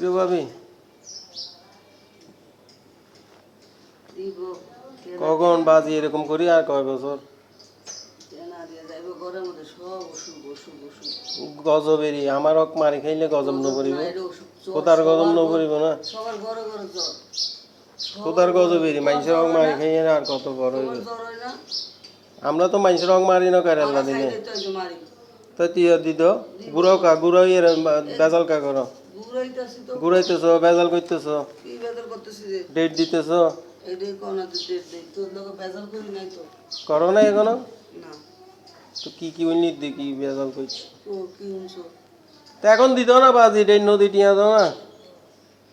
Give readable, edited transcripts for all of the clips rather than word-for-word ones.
প্রিয় ভাবি দিব কখন বাজি এরকম করি আর কয় বছর কেনা দিয়ে যাইব ঘরের মধ্যে সব অসুখ অসুখ অসুখ গজবেরই আমার হক মারি খাইলে গজব গজব নকরিব না, এটা অসুখ, জ্বর, কোথার গজব সবার নকরিব না সবার ঘরে ঘরে জ্বর কোথার গজবেরই তোমার মানুষের জ্বর হক হয় মারি না? খাইয়ে আর কত বড় তোমার হইবে জ্বর হয় না? আমরা তো মানুষের হক মারি না করে আল্লাহ মারা দিকে খাইলে তো এই যে মারি তো তুই দিত গুড়াও কা গুড়াও এর বেজাল কা করো ঘুরাইতেছি তো ঘুরাইতেছ বেজাল করতেছ কি বেজার করতেছি যে ডেট দিতেছ এটাই কোনা তো ডেট দেই তোর লোক বেজার করি নাই তো করো না এখনো না তো কি অন্য দেখি বেজাল করছি ও কি শুনছো তো এখন দিত না বাজি ডেট নদী টিয়া দাও না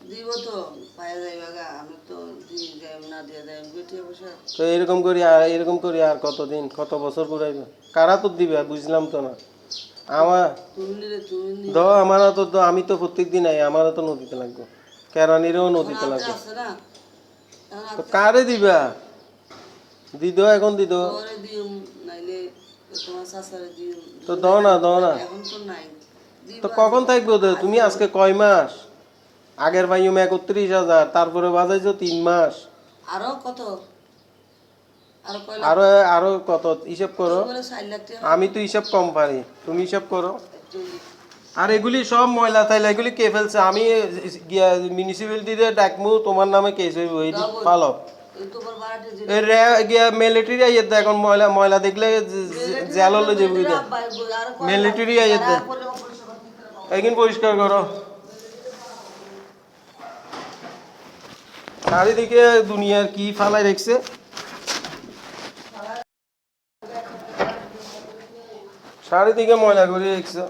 দিব তো পায়ে যাইবা গা আমি তো দিয়ে যাই না দিয়ে যাই বেটি বসে তো এরকম করি আর কতদিন কত বছর ঘুরাইবে কারা তো দিবে বুঝলাম তো না আমার তুমি নিলে তুমি নিলে দাও আমার তো আমি তো প্রত্যেক দিন আই আমারও তো নদীতে লাগবে কেরানিরও নদীতে হাতে লাগবে আছে না এখন তো কারে দিবা দিদ এখন দিদ ঘরে দিও নাইলে তোমার শাশুড়ি দিও তো দাও না এখন তো নাই তো কখন থাকবে ওদের তুমি আজকে কয় মাস আগের ভাইও ৩১,০০০ তারপরে বাজাইছো ৩ মাস আরো কত আরো কয়লা আরো আরো কত হিসাব করো বলে 4 লাখ টাকা আমি তো হিসাব কম পারি তুমি হিসাব করো একচল্লিশ। আর এগুলি সব ময়লা তাইলা এগুলি কে ফেলছে আমি মিউনিসিপ্যালিটিতে ডাকমু তোমার নামে কেস হইব এই পালক এই তোমার বাড়িতে যে মিলিটারি আইয়ের এখন ময়লা ময়লা দেখলে জেল হলে যে বুঝতে মিলিটারি আইয়ের একদিন পরিষ্কার করো চারিদিকে দুনিয়ার কি ফালাই রেখছে চারিদিকে ময়লা করে রেখছে